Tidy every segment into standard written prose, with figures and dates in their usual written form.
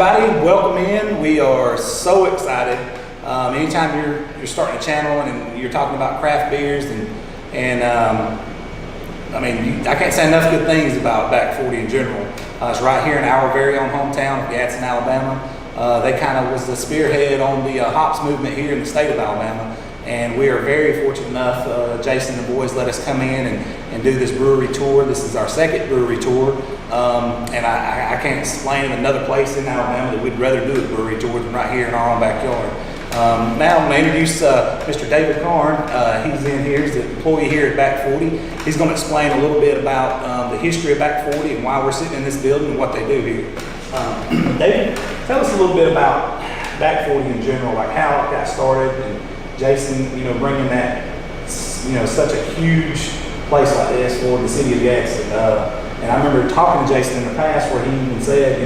everybody, welcome in. We are so excited. Anytime you're starting a channel and you're talking about craft beers I can't say enough good things about Back 40 in general. It's right here in our very own hometown of Gadsden, Alabama. They kind of was the spearhead on the hops movement here in the state of Alabama. And we are very fortunate enough, Jason and the boys let us come in and do this brewery tour. This is our second brewery tour. And I can't explain another place in Alabama that we'd rather do a brewery tour than right here in our own backyard. Now I'm going to introduce Mr. David Karn. He's in here, he's an employee here at Back 40. He's going to explain a little bit about the history of Back 40 and why we're sitting in this building and what they do here. David, tell us a little bit about Back 40 in general, like how it got started, and Jason, bringing that, such a huge place like this for the city of Gadsden. And I remember talking to Jason in the past where he even said,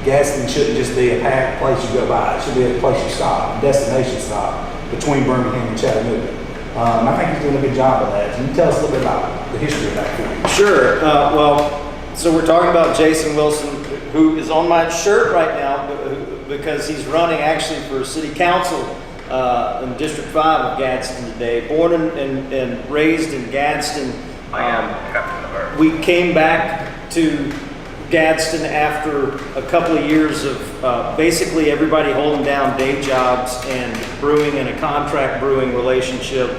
Gadsden shouldn't just be a packed place you go by. It should be a place you stop, a destination stop between Birmingham and Chattanooga. I think he's doing a good job of that. Can you tell us a little bit about the history of Back 40? Sure. So we're talking about Jason Wilson, who is on my shirt right now because he's running actually for city council in District 5 of Gadsden today. Born and raised in Gadsden. We came back to Gadsden after a couple of years of basically everybody holding down day jobs and brewing in a contract brewing relationship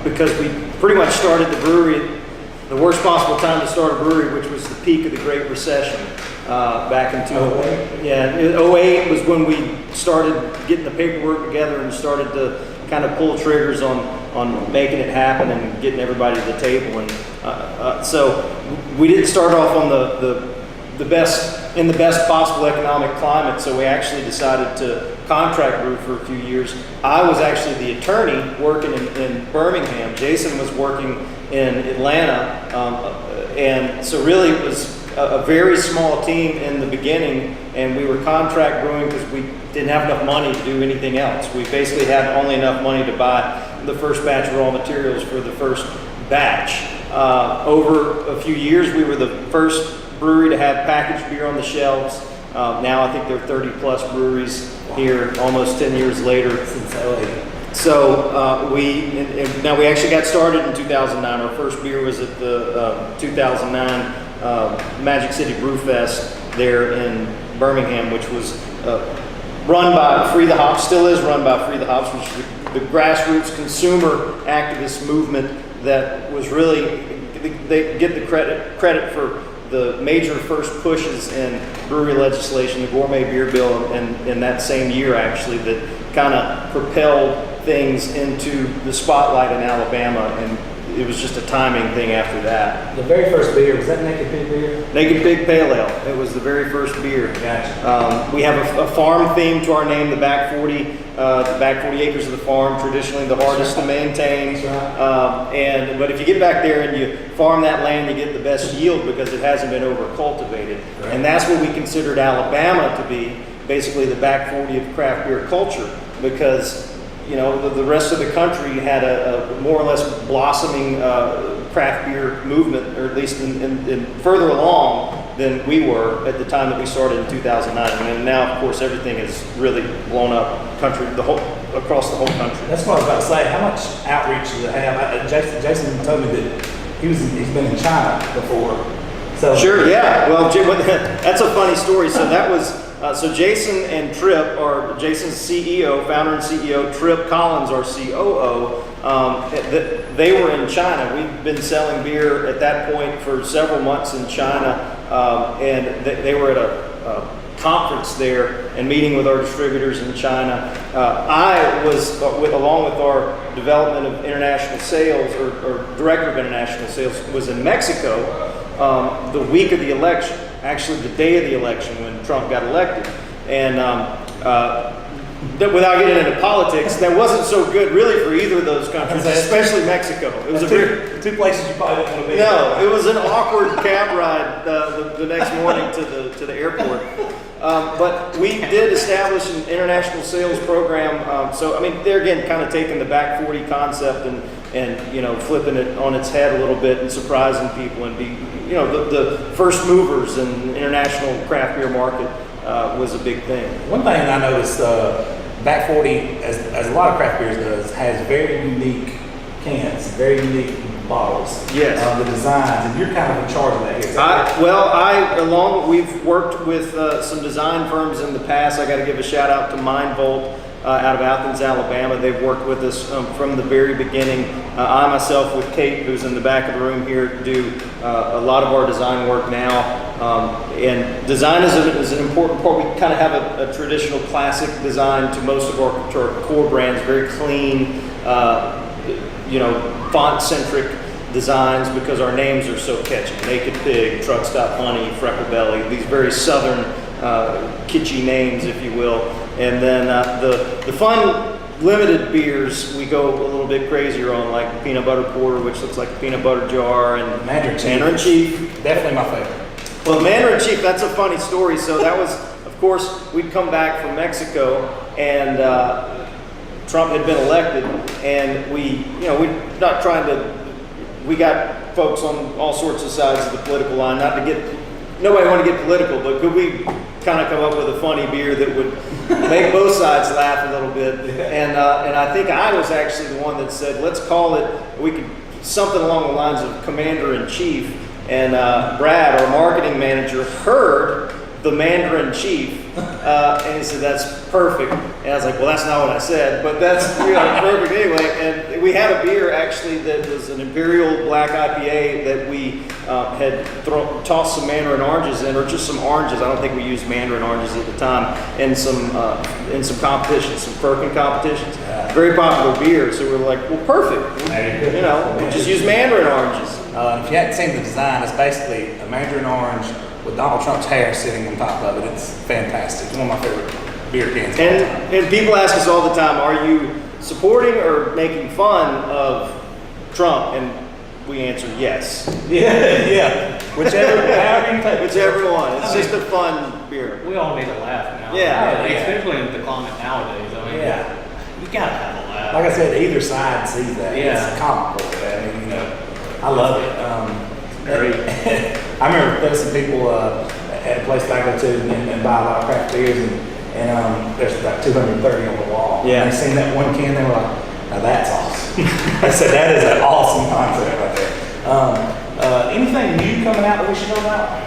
because we pretty much started the brewery at the worst possible time to start a brewery, which was the peak of the Great Recession back in 2008. Yeah, 2008 was when we started getting the paperwork together and started to kind of pull triggers on making it happen and getting everybody to the table. And so we didn't start off on the best possible economic climate. So we actually decided to contract brew for a few years. I was actually the attorney working in Birmingham. Jason was working in Atlanta, and so really it was a very small team in the beginning, and we were contract brewing because we didn't have enough money to do anything else. We basically had only enough money to buy the first batch of raw materials for the first batch. Over a few years, we were the first brewery to have packaged beer on the shelves. Now I think there are 30 plus breweries here almost 10 years later. Since 08. So now we actually got started in 2009. Our first beer was at the 2009 Magic City Brew Fest there in Birmingham, which was run by Free the Hops, still is run by Free the Hops, which is the grassroots consumer activist movement that was really, they get the credit for the major first pushes in brewery legislation, the gourmet beer bill, in that same year actually, that kind of propelled things into the spotlight in Alabama, and it was just a timing thing after that. The very first beer, was that Naked Pig beer? Naked Pig Pale Ale. It was the very first beer. Gotcha. We have a farm theme to our name, the Back 40. The back 40 acres of the farm, traditionally the hardest to maintain. But if you get back there and you farm that land, you get the best yield because it hasn't been over cultivated. Right. And that's what we considered Alabama to be, basically the Back 40 of craft beer culture, because the rest of the country had a more or less blossoming craft beer movement, or at least in further along than we were at the time that we started in 2009. And now, of course, everything has really blown up across the whole country. That's what I was about to say. How much outreach does it have? Jason told me that he's been in China before. So Sure, yeah. Well, that's a funny story. So that was. So Jason and Tripp, or Jason's CEO, founder and CEO, Tripp Collins, our COO, they were in China. We'd been selling beer at that point for several months in China, and they were at a conference there and meeting with our distributors in China. I was, along with our development of international sales, or director of international sales, was in Mexico the week of the election. Actually, the day of the election when Trump got elected. And without getting into politics, that wasn't so good really for either of those countries, especially Mexico. It was two places you probably don't want to be. No, it was an awkward cab ride the next morning to the airport. But we did establish an international sales program. So, I mean, they're again kind of taking the Back 40 concept and flipping it on its head a little bit and surprising people and be, the first movers in the international craft beer market was a big thing. One thing I noticed, Back 40, as a lot of craft beers does, has very unique cans, very unique bottles. Yes. The designs, and you're kind of in charge of that here. We've worked with some design firms in the past. I got to give a shout out to Mind Volt out of Athens, Alabama. They've worked with us from the very beginning. I myself, with Kate, who's in the back of the room here, do a lot of our design work now. And design is an important part. We kind of have a traditional classic design to most of our core brands, very clean, font-centric designs because our names are so catchy. Naked Pig, Truck Stop Honey, Freckle Belly, these very southern, kitschy names, if you will. And then the fun limited beers we go a little bit crazier on, like the peanut butter porter, which looks like a peanut butter jar, and Mandarin Chief. Definitely my favorite. Well, Mandarin Chief, that's a funny story. So that was, of course, we'd come back from Mexico, and Trump had been elected, and we're not trying to, we got folks on all sorts of sides of the political line, nobody want to get political, but could we kind of come up with a funny beer that would make both sides laugh a little bit? And I think I was actually the one that said, let's call it, something along the lines of Commander-in-Chief. And Brad, our marketing manager, heard the Mandarin-Chief, and he said, that's perfect. And I was like, well, that's not what I said, but that's perfect anyway. And we had a beer, actually, that was an Imperial Black IPA that we had tossed some Mandarin oranges in, or just some oranges. I don't think we used Mandarin oranges at the time, in some competitions, some Firkin competitions. Very popular beer, so we're like, well, perfect. We'll just use Mandarin oranges. If you hadn't seen the design, it's basically a Mandarin orange with Donald Trump's hair sitting on top of it. It's fantastic. It's one of my favorite beer cans. And people ask us all the time, are you supporting or making fun of Trump? And we answer yes. Yeah. Whichever one. It's just a fun beer. We all need a laugh now. Yeah. Especially in the climate nowadays. I mean, you gotta have a laugh. Like I said, either side sees that. Yeah. It's comical. I mean, I love it. Great. I remember there were some people at a place that I go to and buy a lot of craft beers, and there's about 230 on the wall. Yeah. And they seen that one can, they were like, now that's awesome. I said, that is an awesome concept right there. Anything new coming out that we should know about?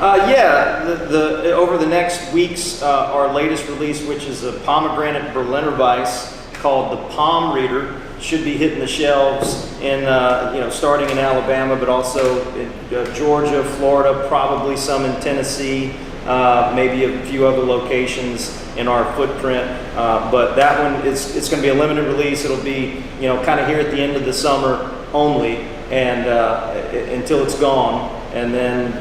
Over the next weeks, our latest release, which is a pomegranate Berliner Weiss called the Palm Reader, should be hitting the shelves in, starting in Alabama, but also in Georgia, Florida, probably some in Tennessee, maybe a few other locations in our footprint. But that one it's going to be a limited release. It'll be, kind of here at the end of the summer only, and until it's gone. And then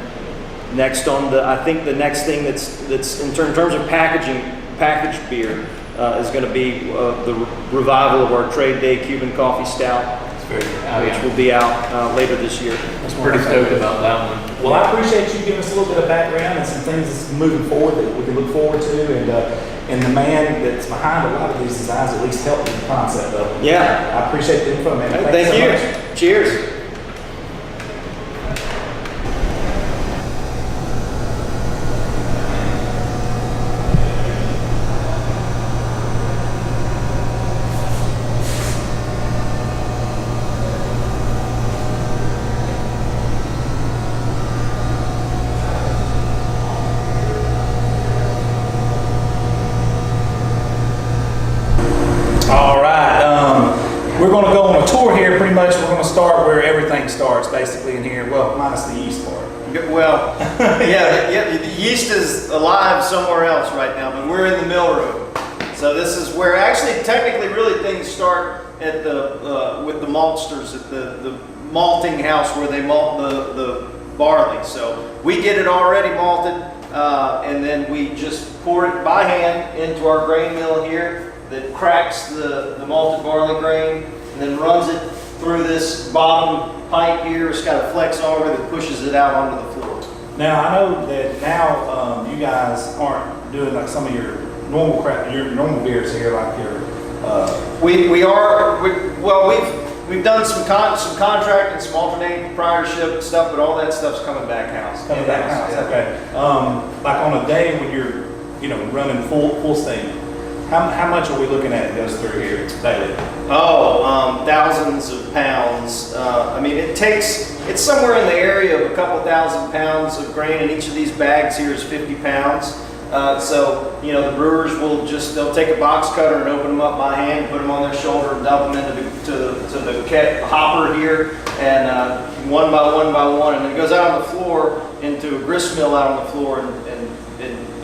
next I think the next thing that's in terms of packaged beer, is going to be the revival of our Trade Day Cuban Coffee Stout, which will be out later this year. I'm pretty stoked about that one. Well, I appreciate you giving us a little bit of background and some things that's moving forward that we can look forward to, and the man that's behind a lot of these designs at least helped with the concept of them. Yeah. I appreciate the info, man. Thank Thanks you. so much. Cheers. All right, we're going to go on a tour here. Pretty much, we're going to start where everything starts, basically in here. Well, minus the yeast part. Well, the yeast is alive somewhere else right now, but we're in the mill room. So this is where actually, technically, really things start at with the maltsters at the malting house where they malt the barley. So we get it already malted, and then we just pour it by hand into our grain mill here that cracks the malted barley grain and then runs it through this bottom pipe here. It's got a flex auger that pushes it out onto the floor. Now, I know that now you guys aren't doing like some of your normal beers here, like your. We've done some contract and some alternating proprietorship stuff, but all that stuff's coming back house. Okay. Like on a day when you're running full steam. How much are we looking at that goes through here daily? Thousands of pounds. I mean, it's somewhere in the area of a couple thousand pounds of grain, and each of these bags here is 50 pounds. So, the brewers they'll take a box cutter and open them up by hand, put them on their shoulder, and dump them into the hopper here, and one by one, and it goes out on the floor into a grist mill out on the floor, and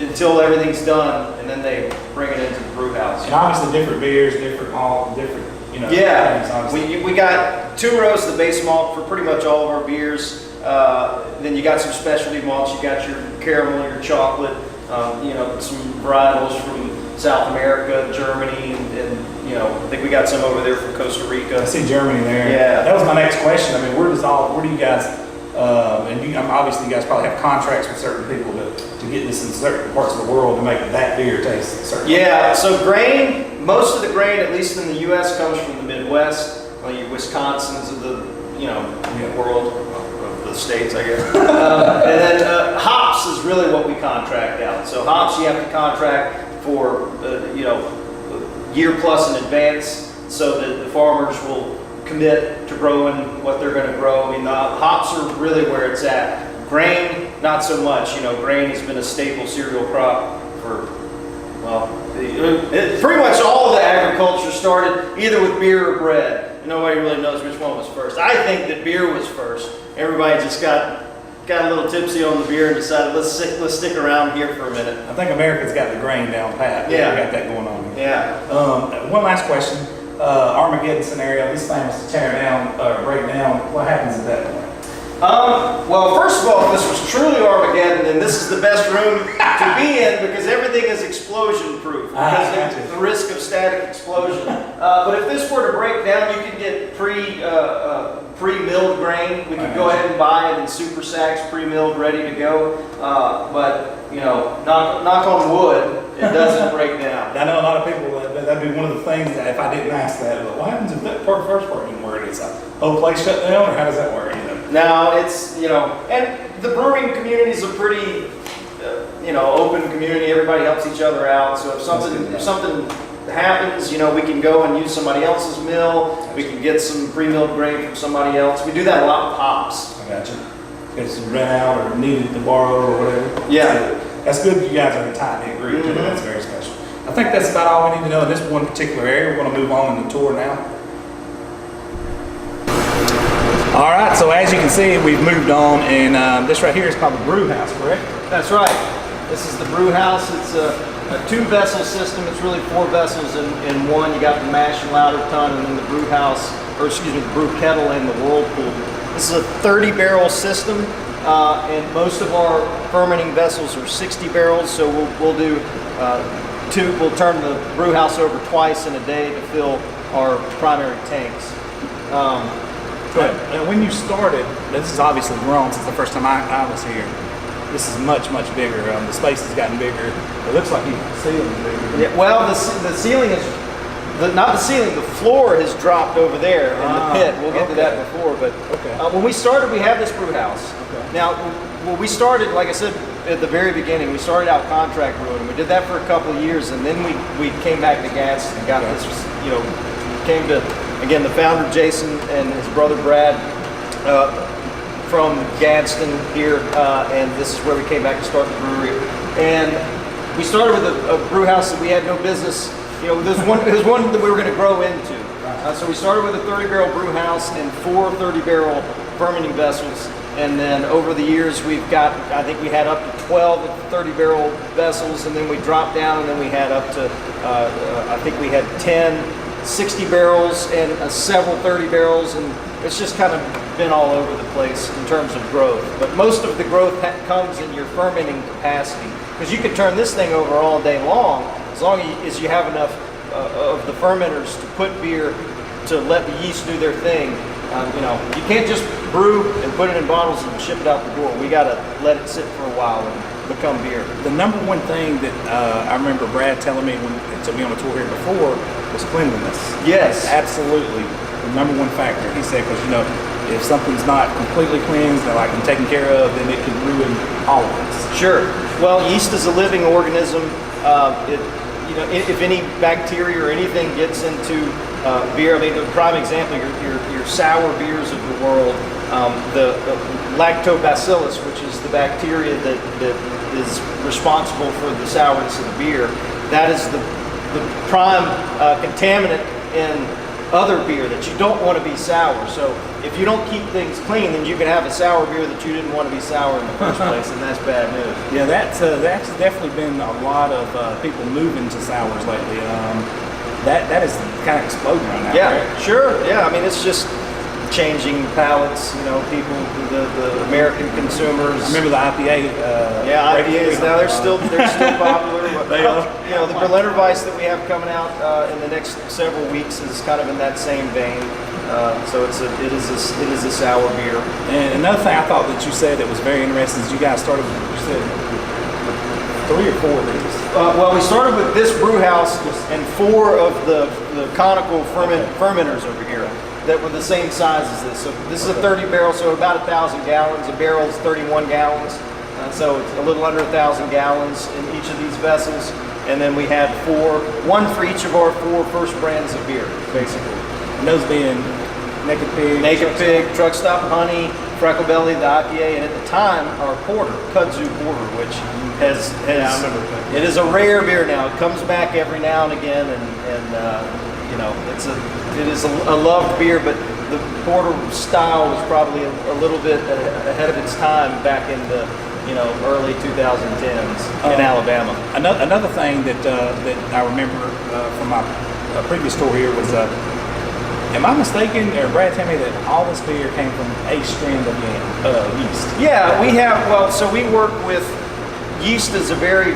until everything's done, and then they bring it into the brew house. And obviously different beers, different malt, different, Yeah, things, we got 2 rows of the base malt for pretty much all of our beers. Then you got some specialty malts. You got your caramel, your chocolate, some varietals from South America, Germany, and I think we got some over there from Costa Rica. I see Germany there. Yeah. That was my next question. I mean, where do you guys, obviously you guys probably have contracts with certain people to get this in certain parts of the world to make that beer taste certain. Yeah, so most of the grain, at least in the U.S., comes from the Midwest, like your Wisconsins of the, world, of the states, I guess. And then hops is really what we contract out. So hops you have to contract for, a year plus in advance, so that the farmers will commit to growing what they're going to grow. I mean, the hops are really where it's at. Grain, not so much. Grain has been a staple cereal crop for, pretty much all of the agriculture started either with beer or bread. Nobody really knows which one was first. I think that beer was first. Everybody just got a little tipsy on the beer and decided let's stick around here for a minute. I think America's got the grain down pat. Yeah, we got that going on. Yeah. One last question. Armageddon scenario. These things to tear down, break down. What happens at that point? Well, first of all, if this was truly Armageddon, then this is the best room to be in because everything is explosion proof because of the risk of static explosion. But if this were to break down, you could get pre-milled grain. We could go ahead and buy it in super sacks, pre-milled, ready to go. But knock on wood, it doesn't break down. I know a lot of people. That'd be one of the things that if I didn't ask that, but what happens if that first part didn't work? It's a whole place shut down, or how does that work? Now it's and the brewing community is a pretty open community. Everybody helps each other out. So if something happens, we can go and use somebody else's mill. We can get some pre-milled grain from somebody else. We do that a lot with hops. I got you. Get some rent out or needed to borrow or whatever. Yeah, that's good. You guys are in a tight-knit group. Mm-hmm. That's very special. I think that's about all we need to know in this one particular area. We're going to move on in the tour now. All right, so as you can see, we've moved on, and this right here is called the brew house, correct? That's right. This is the brew house. It's a 2-vessel system. It's really 4 vessels in one. You got the mash and lauter tun, and then the brew house, the brew kettle and the whirlpool. This is a 30-barrel system, and most of our fermenting vessels are 60 barrels. So we'll do we'll turn the brew house over twice in a day to fill our primary tanks. And when you started, this has obviously grown since the first time I was here. This is much, much bigger. The space has gotten bigger. It looks like the ceiling is bigger. Yeah, well, the ceiling is, not the ceiling, the floor has dropped over there in the pit. We'll get to that before. But when we started, we had this brew house. Okay. Now, when we started, like I said at the very beginning, we started out contract brewing. We did that for a couple of years, and then we came back to Gadsden and got this, came to, again, the founder, Jason, and his brother, Brad, from Gadsden here, and this is where we came back to start the brewery. And we started with a brew house that we had no business, there was one that we were going to grow into. So we started with a 30-barrel brew house and 4 30-barrel fermenting vessels. And then over the years, we've got, I think we had up to 12 30-barrel vessels, and then we dropped down, and then we had up to, I think we had 10 60 barrels and several 30 barrels, and it's just kind of been all over the place in terms of growth. But most of the growth comes in your fermenting capacity, because you can turn this thing over all day long as long as you have enough of the fermenters to put beer, to let the yeast do their thing. You can't just brew and put it in bottles and ship it out the door. We got to let it sit for a while and become beer. The number one thing that I remember Brad telling me when he took me on a tour here before was cleanliness. Yes. Absolutely. The number one factor. He said, because, if something's not completely cleansed or like and taken care of, then it can ruin all of us. Sure. Well, yeast is a living organism. If any bacteria or anything gets into beer, I mean, the prime example, your sour beers of the world, the lactobacillus, which is the bacteria that is responsible for the sourness of the beer, that is the prime contaminant in other beer that you don't want to be sour. So if you don't keep things clean, then you can have a sour beer that you didn't want to be sour in the first place, and that's bad news. Yeah, that's definitely been a lot of people moving to sours lately. That is kind of exploding right now. Yeah, right? sure. Yeah, I mean, it's just changing palates. People, the American consumers. I remember the IPA. IPAs now they're still popular. They are. The Berliner Weiss that we have coming out in the next several weeks is kind of in that same vein. So it is a sour beer. And another thing I thought that you said that was very interesting is you guys started with, you said 3 or 4 of these. Well, we started with this brew house and 4 of the conical fermenters over here that were the same size as this. So this is a 30 barrel, so about 1,000 gallons. A barrel is 31 gallons. So it's a little under 1,000 gallons in each of these vessels. And then we had 1 for each of our 4 first brands of beer, basically. And those being Naked Pig, Truck Stop Honey, Freckle Belly, the IPA, and at the time our porter, Kudzu Porter, which has I remember that. it is a rare beer now. It comes back every now and again, and it is a loved beer, but the porter style was probably a little bit ahead of its time back in the early 2010s in Alabama. Another thing that I remember from my previous tour here was. Am I mistaken, or Brad tell me that all this beer came from a strand of yeast? Yeah, so we work with yeast is a very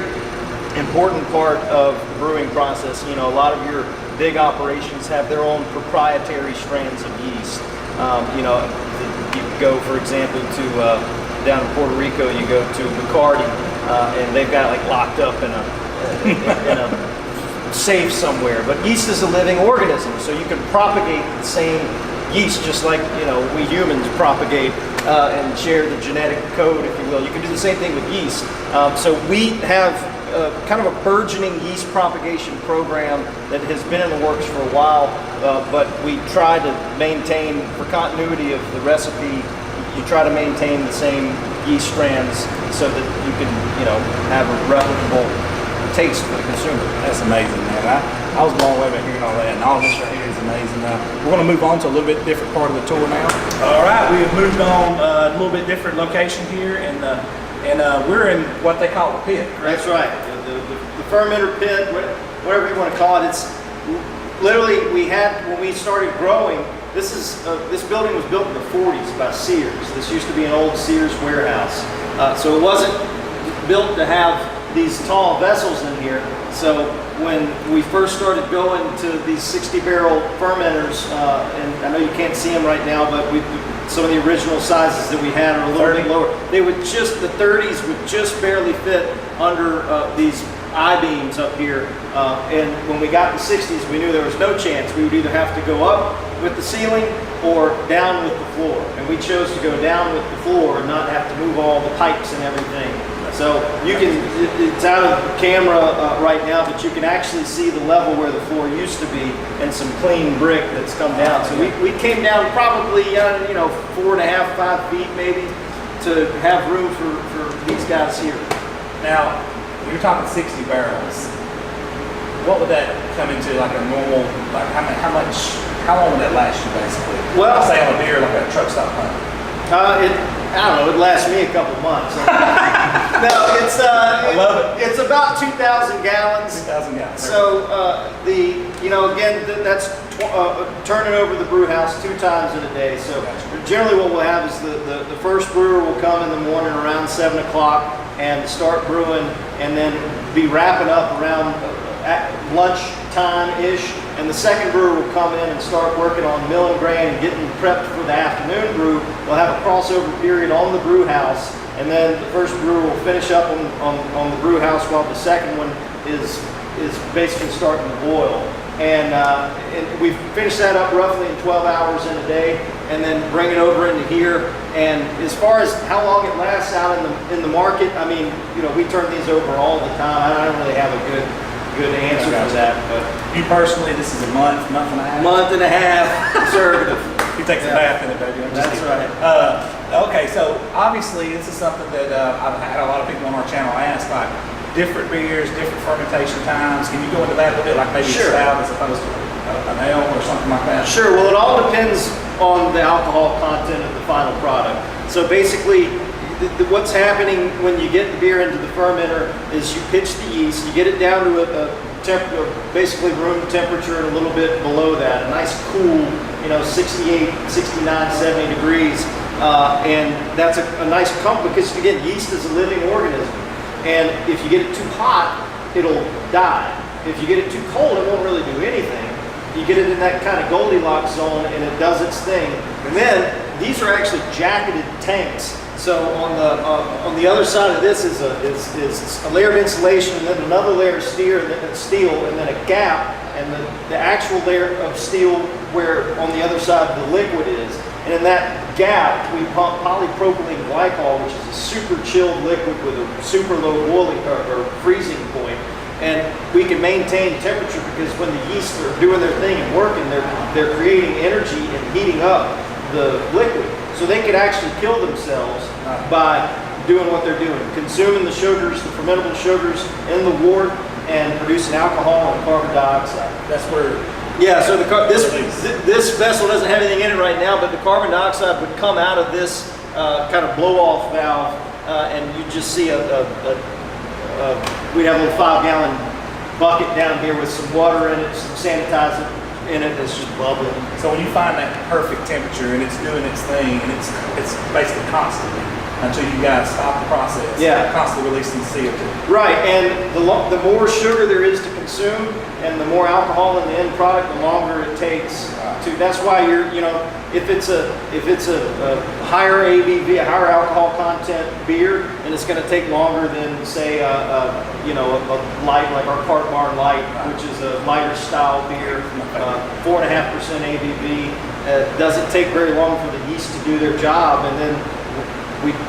important part of the brewing process. A lot of your big operations have their own proprietary strands of yeast. You go, for example, to down in Puerto Rico, you go to Bacardi, and they've got like locked up in a safe somewhere. But yeast is a living organism, so you can propagate the same yeast just like we humans propagate and share the genetic code, if you will. You can do the same thing with yeast. So we have kind of a burgeoning yeast propagation program that has been in the works for a while, but we try to maintain, for continuity of the recipe, you try to maintain the same yeast strands so that you can have a replicable taste for the consumer. That's amazing, man. I was blown away by hearing all that, and all this right here is amazing. We're going to move on to a little bit different part of the tour now. All right, we have moved on a little bit different location here, and we're in what they call the pit. That's right, the fermenter pit, whatever you want to call it. It's literally when we started growing. This building was built in the 40s by Sears. This used to be an old Sears warehouse, so it wasn't built to have these tall vessels in here. So when we first started going to these 60-barrel fermenters, and I know you can't see them right now, but some of the original sizes that we had are a little bit lower. The 30s would just barely fit under these I-beams up here. And when we got the 60s, we knew there was no chance. We would either have to go up with the ceiling or down with the floor. And we chose to go down with the floor and not have to move all the pipes and everything. So it's out of camera right now, but you can actually see the level where the floor used to be and some clean brick that's come down. So we came down probably 4.5, 5 feet maybe to have room for these guys here. Now, you're talking 60 barrels. What would that come into, like a normal, like how long would that last you basically? Well, I'll say on a beer like a truck stop Honey. I don't know, it lasts me a couple months. No, I love it. It's about 2,000 gallons. 2,000 gallons. So that's turning over the brew house 2 times in a day. So generally what we'll have is the first brewer will come in the morning around 7 o'clock and start brewing, and then be wrapping up around at lunchtime-ish. And the second brewer will come in and start working on mill and grain and getting prepped for the afternoon brew. We'll have a crossover period on the brew house, and then the first brewer will finish up on the brew house while the second one is basically starting to boil. And we finish that up roughly in 12 hours in a day. and then bring it over into here. And as far as how long it lasts out in the market, I mean, you know, we turn these over all the time. I don't really have a good answer for that. But You personally, this is a month and a half? month and a half conservative. He takes a bath in it, baby. I'm just That's kidding. right. Okay, so obviously this is something that I've had a lot of people on our channel ask, like different beers, different fermentation times. Can you go into that a little bit, like maybe Sure. a stout as opposed to an ale or something like that? Sure. Well, it all depends on the alcohol content of the final product. So basically, what's happening when you get the beer into the fermenter is you pitch the yeast, you get it down to basically room temperature and a little bit below that, a nice cool, you know, 68, 69, 70 degrees. And that's a nice comfort because, again, yeast is a living organism. And if you get it too hot, it'll die. If you get it too cold, it won't really do anything. You get it in that kind of Goldilocks zone and it does its thing. And then these are actually jacketed tanks. So on the other side of this is a layer of insulation, and then another layer of steel, and then a gap, and the actual layer of steel where on the other side the liquid is. And in that gap, we pump polypropylene glycol, which is a super chilled liquid with a super low boiling or freezing point. And we can maintain temperature because when the yeast are doing their thing and working, they're creating energy and heating up the liquid. So they could actually kill themselves by doing what they're doing, consuming the sugars, the fermentable sugars in the wort, and producing alcohol and carbon dioxide. That's where. Yeah. So this vessel doesn't have anything in it right now, but the carbon dioxide would come out of this kind of blow-off valve, and you just see we'd have a little 5-gallon bucket down here with some water in it, some sanitizer in it, that's just bubbling. So when you find that perfect temperature and it's doing its thing and it's basically constantly until you guys stop the process. Yeah. Constantly releasing CO2. Right, and the more sugar there is to consume and the more alcohol in the end product, the longer it takes to. That's why if it's a higher ABV, a higher alcohol content beer, then it's going to take longer than say a light like our Cart Barn Light, which is a lighter style beer, 4.5% ABV. Doesn't take very long for the yeast to do their job, and then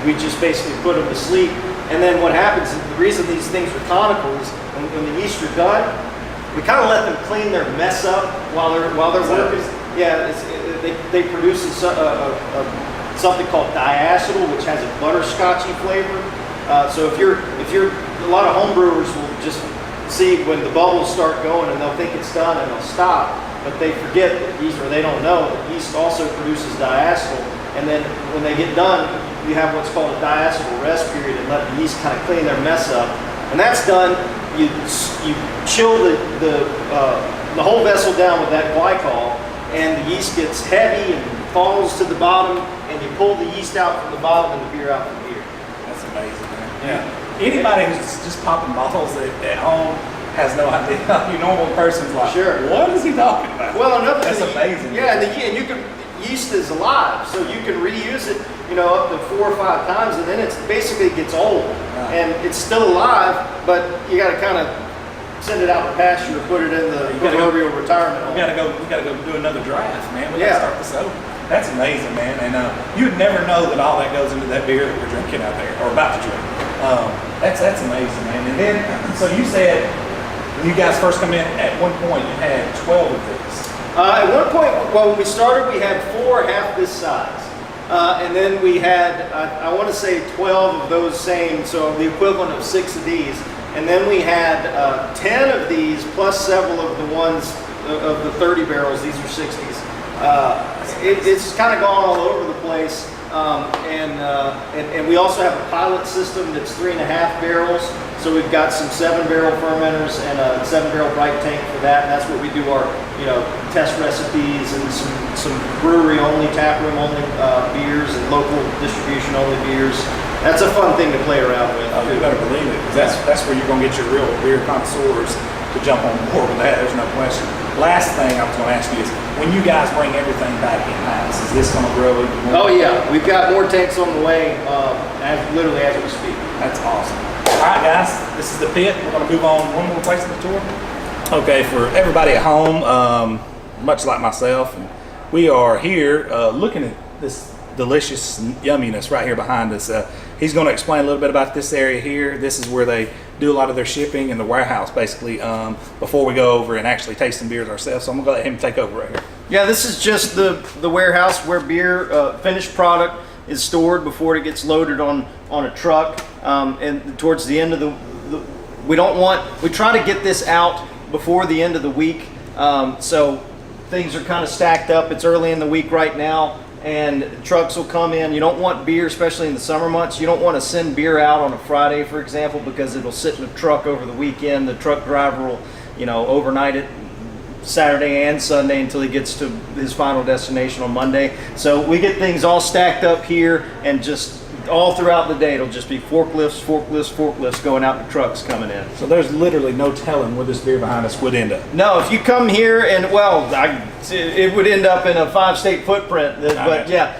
we just basically put them to sleep. And then what happens, the reason these things are conical is when the yeast are done, we kind of let them clean their mess up while they're working. Yeah, they produce something called diacetyl, which has a butterscotchy flavor. So if you're a lot of home brewers will just see when the bubbles start going and they'll think it's done and they'll stop, but they forget that yeast, or they don't know that yeast also produces diacetyl. And then when they get done, you have what's called a diacetyl rest period and let the yeast kind of clean their mess up. When that's done, you chill the whole vessel down with that glycol, and the yeast gets heavy and falls to the bottom, and you pull the yeast out from the bottom and the beer out from here. That's amazing, man. Yeah. Anybody who's just popping bottles at home has no idea. Your normal person's like, Sure. What is he talking about? Well, another That's thing, amazing. Yeah, and you can. Yeast is alive, so you can reuse it, up to 4 or 5 times, and then it basically gets old, and it's still alive, but you got to kind of send it out to pasture or put it in the proverbial retirement home. We gotta go do another draft, man. We Yeah. gotta start this over. That's amazing, man. And you'd never know that all that goes into that beer that we're drinking out there, or about to drink. That's amazing, man. And then, so you said when you guys first come in, at one point you had 12 of these. At one point, well, when we started, we had 4 half this size. And then we had, I want to say 12 of those same, so the equivalent of 6 of these. And then we had 10 of these, plus several of the ones of the 30 barrels. These are 60s. It's kind of gone all over the place. And we also have a pilot system that's 3.5 barrels. So we've got some 7-barrel fermenters and a 7-barrel bright tank for that. And that's where we do our, test recipes and some brewery-only, taproom-only beers and local distribution-only beers. That's a fun thing to play around with. Oh, you better believe it, because that's where you're gonna get your real beer connoisseurs to jump on board with that. There's no question. Last thing I was going to ask you is, when you guys bring everything back in-house, is this going to grow even more? Oh yeah, we've got more tanks on the way, literally as we speak. That's awesome. All right, guys, this is the pit. We're going to move on one more place in the tour. Okay, for everybody at home, much like myself, and We are here looking at this delicious yumminess right here behind us. He's going to explain a little bit about this area here. This is where they do a lot of their shipping in the warehouse, basically, before we go over and actually taste some beers ourselves. So I'm going to let him take over right here. Yeah, this is just the warehouse where beer, finished product, is stored before it gets loaded on a truck. And towards the end of we try to get this out before the end of the week. So things are kind of stacked up. It's early in the week right now, and trucks will come in. You don't want beer, especially in the summer months. You don't want to send beer out on a Friday, for example, because it'll sit in a truck over the weekend. The truck driver will, overnight it Saturday and Sunday until he gets to his final destination on Monday. So we get things all stacked up here, and just all throughout the day it'll just be forklifts going out to trucks coming in. So there's literally no telling where this beer behind us would end up. No, if you come here and it would end up in a 5-state footprint. But yeah,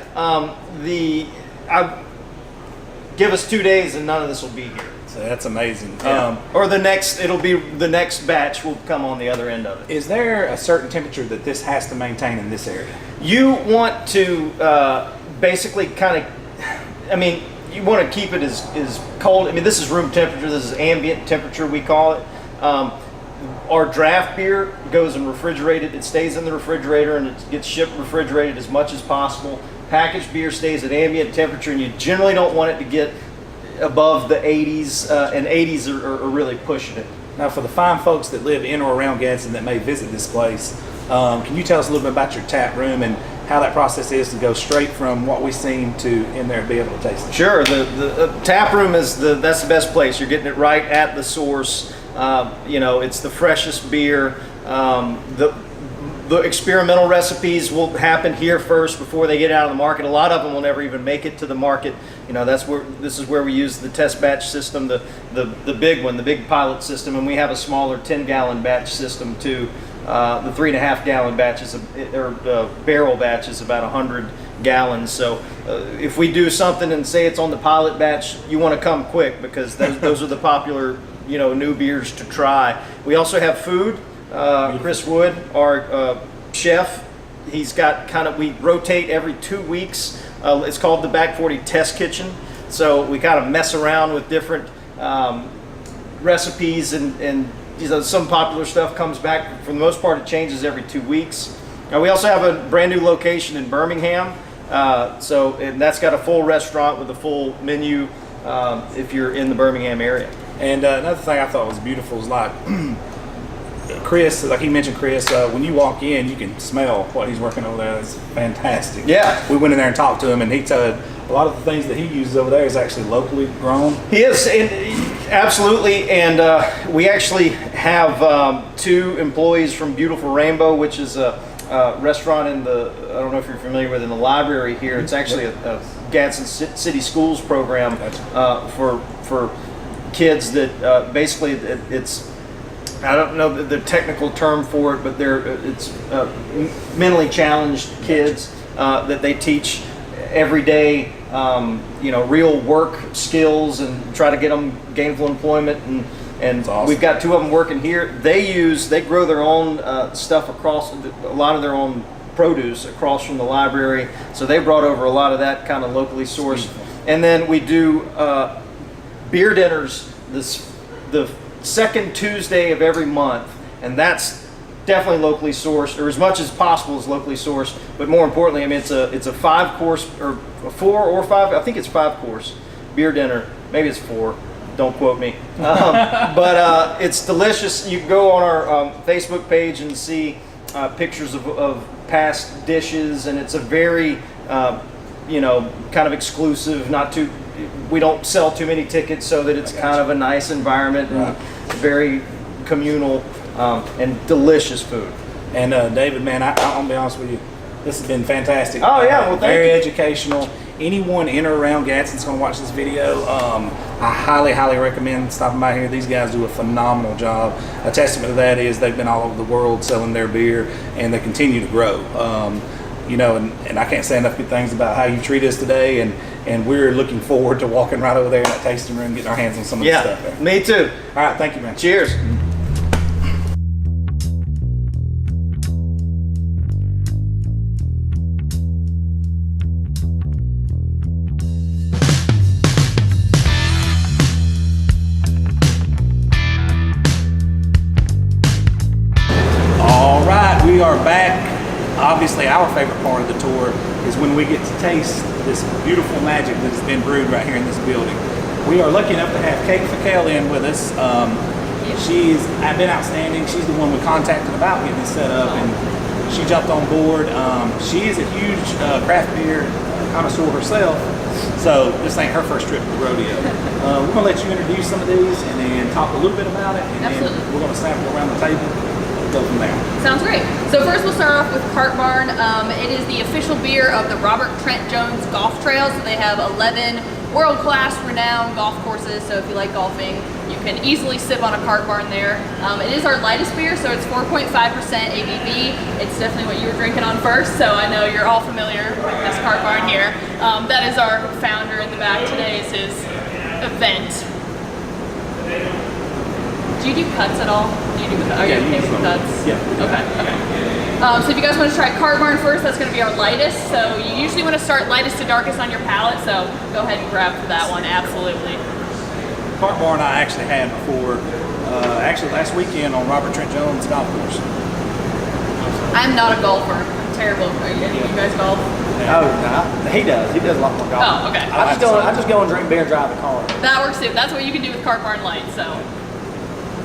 give us 2 days and none of this will be here. So that's amazing. Yeah. It'll be the next batch will come on the other end of it. Is there a certain temperature that this has to maintain in this area? You want to basically you want to keep it as cold. This is room temperature. This is ambient temperature, we call it. Our draft beer goes in refrigerated. It stays in the refrigerator and it gets shipped refrigerated as much as possible. Packaged beer stays at ambient temperature, and you generally don't want it to get above the 80s, and 80s are really pushing it. Now, for the fine folks that live in or around Gadsden that may visit this place, can you tell us a little bit about your tap room and how that process is to go straight from what we seen to in there and be able to taste it? Sure. The tap room that's the best place. You're getting it right at the source. It's the freshest beer. The experimental recipes will happen here first before they get out of the market. A lot of them will never even make it to the market. This is where we use the test batch system, the big one, the big pilot system, and we have a smaller 10-gallon batch system too. The 3.5-gallon batches or barrel batch is about 100 gallons. So if we do something and say it's on the pilot batch, you want to come quick because those are the popular new beers to try. We also have food. Chris Wood, our chef, he's got we rotate every 2 weeks. It's called the Back 40 Test Kitchen. So we kind of mess around with different recipes and some popular stuff comes back. For the most part, it changes every 2 weeks. We also have a brand new location in Birmingham. And that's got a full restaurant with a full menu if you're in the Birmingham area. And another thing I thought was beautiful is like Chris, like he mentioned, Chris, when you walk in, you can smell what he's working over there. It's fantastic. Yeah. We went in there and talked to him, and he said a lot of the things that he uses over there is actually locally grown. He is, absolutely. And we actually have 2 employees from Beautiful Rainbow, which is a restaurant I don't know if you're familiar with, in the library here. It's actually a Gadsden City Schools program for kids that basically it's, I don't know the technical term for it, but it's mentally challenged kids that they teach every day, real work skills and try to get them gainful employment. And awesome. We've got 2 of them working here. They grow their own stuff across, a lot of their own produce across from the library. So they brought over a lot of that kind of locally sourced. And then we do beer dinners the second Tuesday of every month, and that's definitely locally sourced, or as much as possible is locally sourced. But more importantly, it's a 5-course or a 4 or 5. I think it's 5-course beer dinner. Maybe it's 4. Don't quote me. But it's delicious. You can go on our Facebook page and see pictures of past dishes, and it's a very kind of exclusive. We don't sell too many tickets, so that it's kind of a nice environment and very communal and delicious food. And David, man, I'll be honest with you, this has been fantastic. Oh yeah, well, very educational. Anyone in or around Gadsden's going to watch this video. I highly, highly recommend stopping by here. These guys do a phenomenal job. A testament to that is they've been all over the world selling their beer, and they continue to grow. And I can't say enough good things about how you treat us today, and we're looking forward to walking right over there in that tasting room, getting our hands on some of the stuff there. Me too. All right, thank you, man. Cheers. our favorite part of the tour is when we get to taste this beautiful magic that has been brewed right here in this building. We are lucky enough to have Kate Facale in with us. She's been outstanding. She's the one we contacted about getting this set up, and she jumped on board. She is a huge craft beer connoisseur herself, so this ain't her first trip to the rodeo. We're gonna let you introduce some of these and then talk a little bit about it, and Absolutely. then we're gonna sample around the table and go from there. Sounds great. So first we'll start off with Cart Barn. It is the official beer of the Robert Trent Jones Golf Trails. So they have 11 world-class renowned golf courses, so if you like golfing, you can easily sip on a Cart Barn there. It is our lightest beer, so it's 4.5% ABV. It's definitely what you were drinking on first, so I know you're all familiar with this Cart Barn here. That is our founder in the back. Today is his event. Do you do cuts at all? Do you do, are you okay with cuts? Yeah. Okay, okay. So if you guys want to try Cart Barn first, that's going to be our lightest. So you usually want to start lightest to darkest on your palate, so go ahead and grab for that one, absolutely. Cart Barn I actually had before, actually last weekend on Robert Trent Jones golf course. I'm not a golfer. I'm terrible. Are you, any of you guys golf? Oh, no, he does. He does a lot more golf. Oh, okay. I just go and drink beer and drive the car. That works too. That's what you can do with Cart Barn Light, so.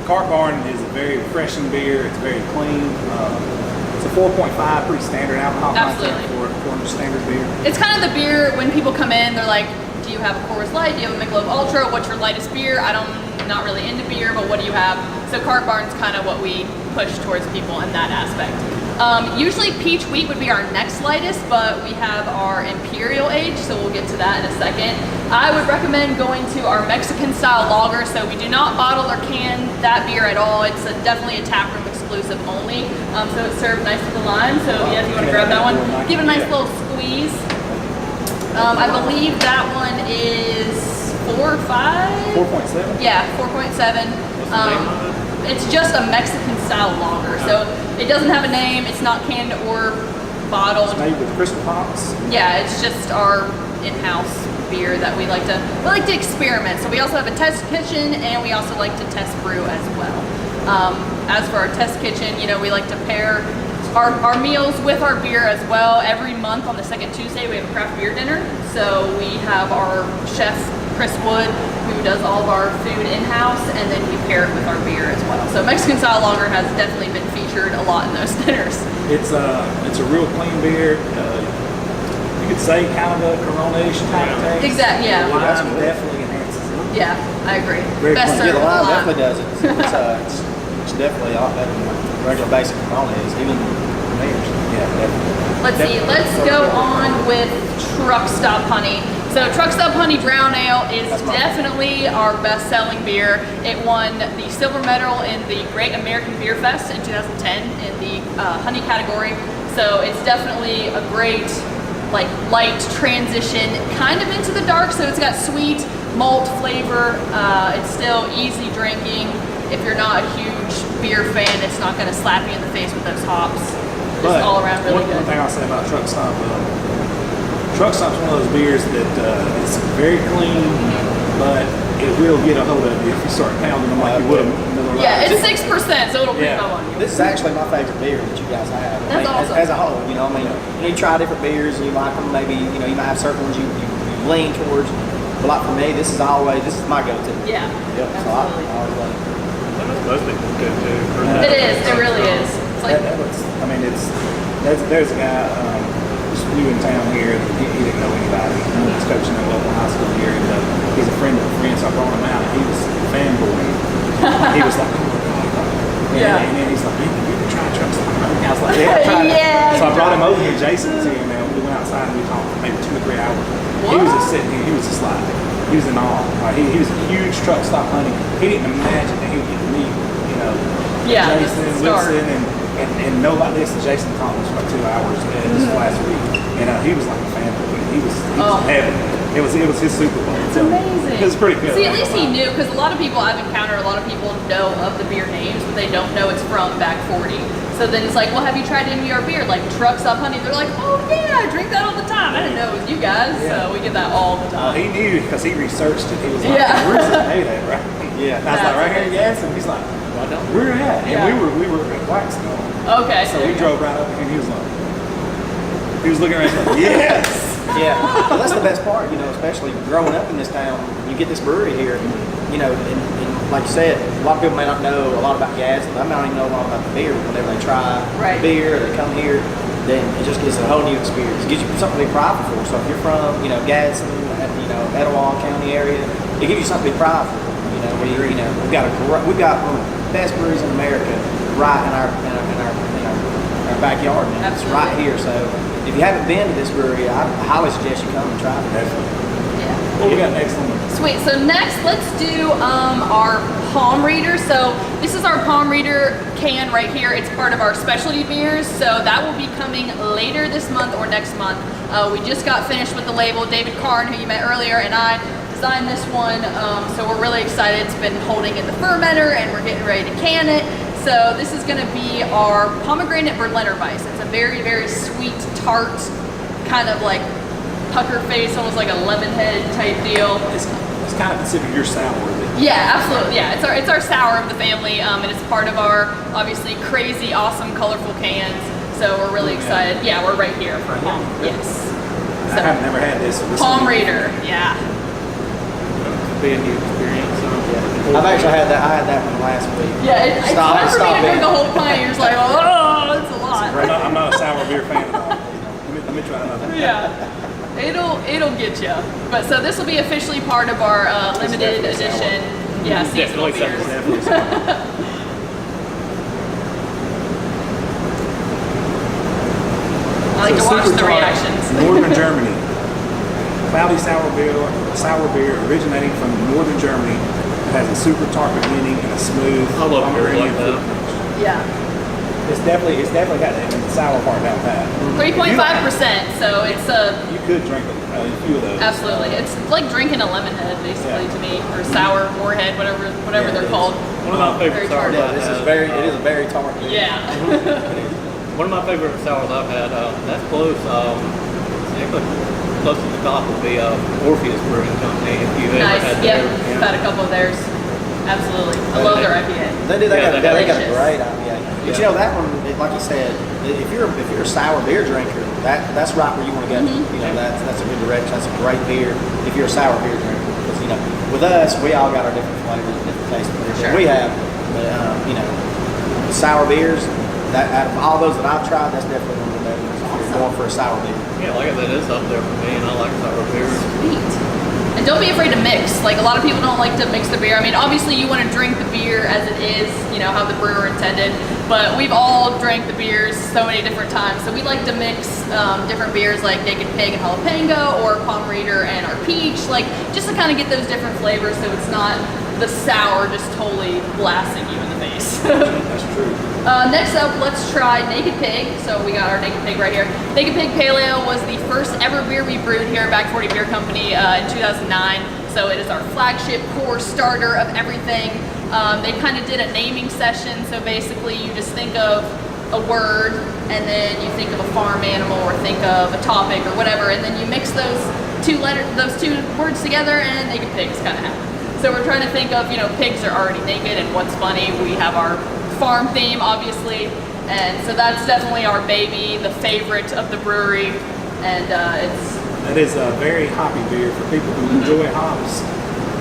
Cart Barn is a very refreshing beer. It's very clean. It's a 4.5, pretty standard alcohol content Absolutely. for a standard beer. It's kind of the beer when people come in, they're like, do you have a Coors Light? Do you have a Michelob Ultra? What's your lightest beer? I'm not really into beer, but what do you have? So Cart Barn's kind of what we push towards people in that aspect. Usually peach wheat would be our next lightest, but we have our Imperial age, so we'll get to that in a second. I would recommend going to our Mexican style lager, so we do not bottle or can that beer at all. It's definitely a taproom exclusive only. So it's served nice with the lime, so yeah, if you want to grab that one, give it a nice little squeeze. I believe that one is 4 or 5? 4.7? Yeah, 4.7. It's just a Mexican style lager, so it doesn't have a name. It's not canned or bottled. It's made with crystal hops. Yeah, it's just our in-house beer that we like to experiment. So we also have a test kitchen, and we also like to test brew as well. As for our test kitchen, you know, we like to pair our meals with our beer as well. Every month on the second Tuesday, we have a craft beer dinner. So we have our chef Chris Wood, who does all of our food in-house, and then we pair it with our beer as well. So Mexican style lager has definitely been featured a lot in those dinners. It's a real clean beer. You could say kind of a Corona-ish type of taste. Exactly, yeah. The lime definitely enhances it. Yeah, I agree. Very Best clean. Yeah, served the lime with definitely does it. It's definitely a lot better than regular basic Corona is, even mayors. Yeah, definitely. Let's see, let's go on with Truck Stop Honey. So Truck Stop Honey Brown Ale is definitely our best-selling beer. It won the silver medal in the Great American Beer Fest in 2010 in the honey category. So it's definitely a great, like, light transition kind of into the dark. So it's got sweet malt flavor. It's still easy drinking. If you're not a huge beer fan, it's not going to slap you in the face with those hops. Just all around really good. One thing I'll say about Truck Stop, Truck Stop's one of those beers that is very clean, but it will get a hold of you if you start pounding them like you would a Miller Lite. Yeah, it's 6%, so it'll creep Yeah. up on you. This is actually my favorite beer that you guys have. That's awesome. As a whole, you know, I mean, you try different beers and you like them. Maybe you know you might have certain ones you lean towards. But like for me, this is my go-to. Yeah, Yep. So I absolutely. always like it. Most people good too. It is, it really is. It's like, There's a guy just new in town here. He didn't know anybody. He's coaching at a local high school here, and he's a friend of a friend. So I brought him out, and he was a fanboy. He was like, "Oh my god!" Yeah. And then he's like, "Hey, have you ever tried Truck Stop?" I was like, "Yeah, I tried it." Yeah. So I brought him over here. Jason was here, man. We went outside and we talked for maybe 2 or 3 hours. He was just sitting here. He was just like, he was in awe. Like, he was a huge Truck Stop honey. He didn't imagine that he would get to meet, you know, Yeah, Jason, the star. Wilson, and know about this. And Jason talked to us for like 2 hours this last week, and he was like a fan of it. He was heaven. It was his Super Bowl. it's amazing. It was pretty good. See, at least he knew, because a lot of people I've encountered, a lot of people know of the beer names, but they don't know it's from Back 40. So then it's like, well, have you tried any of our beer? Like Truck Stop Honey. They're like, oh yeah, I drink that all the time. I didn't know it was you guys. Yeah. So we get that all the time. He knew because he researched it. He was like, Yeah. "Where's this made at, right?" Yeah. And I was like, "Right here in Gadsden." He's like, "Where at?" And Yeah. we were at Blackstone. Okay. So there we you go. drove right up, and he was like, He was looking around like, yes! Yeah, well, that's the best part, especially growing up in this town. You get this brewery here, and like you said, a lot of people may not know a lot about Gadsden. I might not even know a lot about the beer. Whenever they try Right. the beer, they come here, then it just gives a whole new experience. It gives you something to be proud for. So if you're from, Gadsden, Etowah County area, it gives you something to be proud for. We've got one of the best breweries in America right in our backyard. And it's right here. So if you haven't been to this brewery, I highly suggest you come and try it. Yeah. What we got next on the Sweet. So next, let's do our palm reader. So this is our palm reader can right here. It's part of our specialty beers. So that will be coming later this month or next month. We just got finished with the label. David Karn, who you met earlier, and I designed this one. So we're really excited. It's been holding in the fermenter, and we're getting ready to can it. So this is going to be our pomegranate Berliner Weiss. It's a very, very sweet, tart, kind of like pucker face, almost like a lemon head type deal. It's kind of considered your sour, is it? Yeah, absolutely. Yeah, it's our sour of the family, and it's part of our obviously crazy, awesome, colorful cans. So we're really excited. Yeah, we're right here for palm. Yes. I've never had this. Palm reader. Yeah. It'll be a new experience. I've actually had that. I had that one last week. Yeah, it's hard for me to drink it. a whole pint. You're just like, oh, it's a lot. I'm not a sour beer fan at all. Let me try another. Yeah. It'll get you. But so this will be officially part of our limited definitely sour. edition. Yeah, seasonal Definitely beers. Definitely sour. I like to watch Super the tart, reactions. Northern Germany. Cloudy sour beer originating from northern Germany. It has a super tart beginning and a smooth I love beer like Pomeranian that. fruit finish. Yeah. It's definitely got the sour part down pat. 3.5%. So it's You could drink a few of those. absolutely. It's like drinking a lemon head, basically, Yeah. to me, or sour warhead, whatever Yeah, they're it is. called. One of my Very favorite sours tart. I've This had. is it is a very tart beer. Yeah. One of my favorite sours I've had. That's close. Actually, close to the top would be Orpheus Brewing Company. If you've ever Nice. had Yep. theirs. I've had a couple of theirs. Absolutely. I love their IPA. They Yeah, got they're a delicious. great IPA. But that one, like you said, if you're a sour beer drinker, that's right where you want to go. That's a good direction. That's a great beer if you're a sour beer drinker. Because with us, we all got our different flavors, different tastes. Sure. We have, sour beers. That out of all those that I've tried, that's definitely one of the better ones. If you're going for a sour beer. Yeah, like I said, it's up there for me, and I like sour beers. Sweet. And don't be afraid to mix. Like a lot of people don't like to mix the beer. I mean, obviously you want to drink the beer as it is, how the brewer intended. But we've all drank the beers so many different times. So we like to mix different beers like Naked Pig and Jalapeno or Palm Reader and our Peach, like just to kind of get those different flavors so it's not the sour just totally blasting you in the face. That's true. Next up, let's try Naked Pig. So we got our Naked Pig right here. Naked Pig Pale Ale was the first ever beer we brewed here at Back 40 Beer Company in 2009. So it is our flagship core starter of everything. They kind of did a naming session. So basically you just think of a word and then you think of a farm animal or think of a topic or whatever. And then you mix those two words together and Naked Pigs kind of happen. So we're trying to think of, pigs are already naked and what's funny. We have our farm theme, obviously. And so that's definitely our baby, the favorite of the brewery. And That is a very hoppy beer for people who enjoy hops.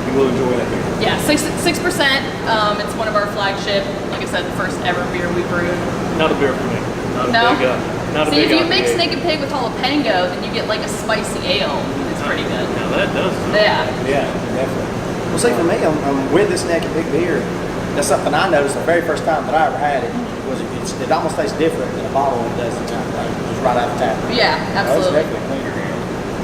You will enjoy that beer. yeah, 6%. It's one of our flagship, like I said, the first ever beer we brewed. Not a beer for me. No? Not a See, big if you mix IPA. Naked Pig with jalapeno, then you get like a spicy ale. It's pretty good. Now that does. Yeah. Yeah, definitely. Well, see, for me, I'm with this Naked Pig beer. That's something I noticed the very first time that I ever had it. It almost tastes different in a bottle than it does just right out of the tap. Yeah, Oh, it's absolutely. definitely cleaner here.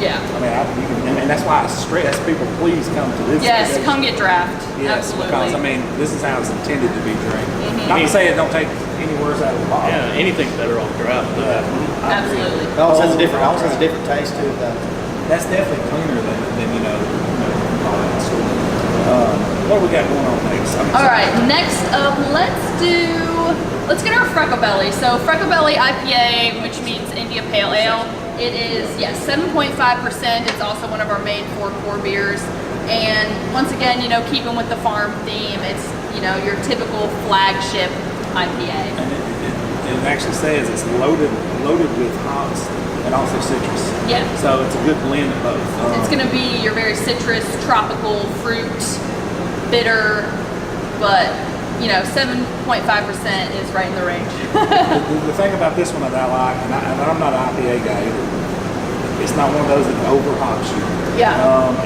Yeah. I mean, and that's why I stress people, please come to this. Yes, station. come get draft. Yes, Absolutely. because this is how it's intended to be drank. Not to say it don't take any worse out of the bottle. Yeah, anything's better off draft. Yeah, I agree. Absolutely. It almost has a different, taste to it, though. That's definitely cleaner than all that stuff. What we got going on next? All right, next up, let's get our Freckle Belly. So Freckle Belly IPA, which means India Pale Ale. It is, 7.5%. It's also one of our main 4 core beers. And once again, keeping with the farm theme, it's, your typical flagship IPA. And it actually says it's loaded with hops and also citrus. Yeah. So it's a good blend of both. It's going to be your very citrus, tropical fruit, bitter, but 7.5% is right in the range. The thing about this one that I like, and I'm not an IPA guy either, it's not one of those that over hops you. Yeah.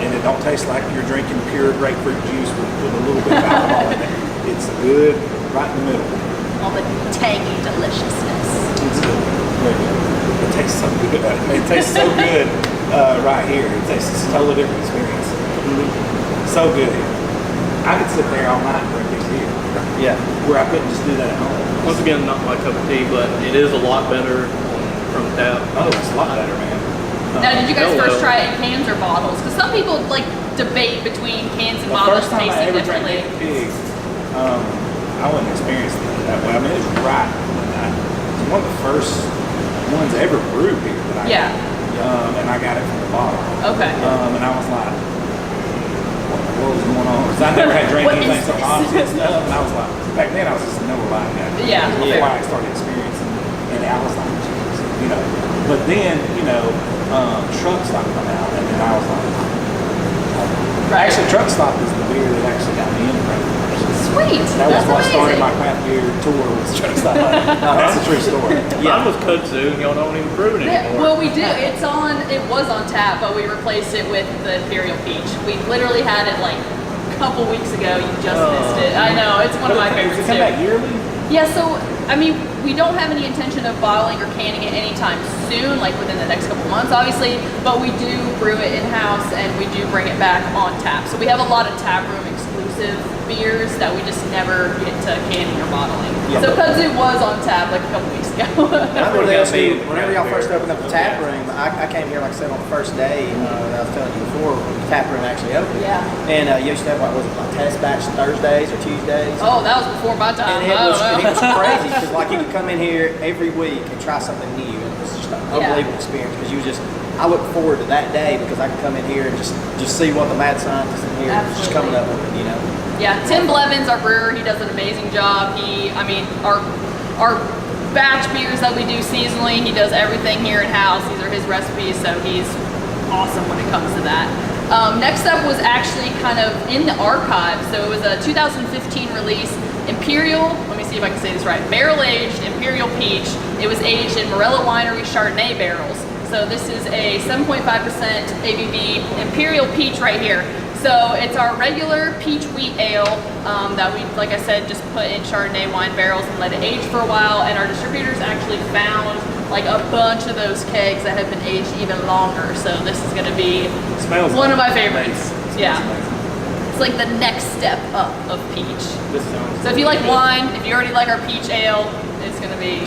And it don't taste like you're drinking pure grapefruit juice with a little bit of alcohol in it. It's good, right in the middle. All the tangy deliciousness. It's good. Very good. It tastes so good. It tastes so good right here. It's a totally different experience. So good. I could sit there all night and drink this beer. Yeah. Where I couldn't just do that at home. Once again, not my cup of tea, but it is a lot better from tap. Oh, it's a lot better, man. Now, did you guys no, first no. try it in cans or bottles? Because some people debate between cans and The bottles first time I tasting ever drank differently. Naked Pig, I wasn't experiencing it that way. I mean, it was right. It's one of the first ones ever brewed here that I Yeah. got. And I got it from the bottle. Okay. And I was like, what in the world is going on? Because I never had drank What anything is so this? honest and stuff. And I was like, back then I was just a Miller Lite guy. Yeah. Before I started experiencing it. And I was like, Jesus, But then, Truck Stop come out. And then I was like, Right. actually, Truck Stop is the beer that actually got me into craft beer. Sweet. That was That's what started amazing. my craft beer tour was Truck Stop. That's a true story. Mine was kudzu, and y'all don't even brew it Yeah, anymore. well, we do. It was on tap, but we replaced it with the Imperial Peach. We literally had it like a couple weeks ago. You just missed it. I know. It's one of my Does favorites it come too. back yearly? Yeah, so, we don't have any intention of bottling or canning it anytime soon, like within the next couple months, obviously, but we do brew it in-house and we do bring it back on tap. So we have a lot of tap room exclusive beers that we just never get to canning or bottling. Yeah. So kudzu was on tap like a couple weeks ago. Whenever y'all first opened up the tap room, I came here, like I said, on the first day, that I was telling you before, when the tap room actually opened. Yeah. And you used to have, like test batch Thursdays or Tuesdays. Oh, that was before my time. And it I was, don't know. it was crazy, because like you could come in here every week and try something new, and it was just an unbelievable experience, because I look forward to that day, because I can come in here and just see what the mad scientist in here is just coming up with, Yeah, Tim Blevins, our brewer, he does an amazing job. Our batch beers that we do seasonally, he does everything here in-house. These are his recipes, so he's awesome when it comes to that. Next up was actually kind of in the archive. So it was a 2015 release, Imperial, let me see if I can say this right, barrel-aged Imperial Peach. It was aged in Morello Winery Chardonnay barrels. So this is a 7.5% ABV Imperial Peach right here. So it's our regular peach wheat ale that we, like I said, just put in Chardonnay wine barrels and let it age for a while. And our distributors actually found like a bunch of those kegs that have been aged even longer. So this is going to be Smells one of my amazing. favorites. Smells Yeah. amazing. It's like the next step up of peach. This sounds So if you like wine, if you already like our peach ale, it's going to be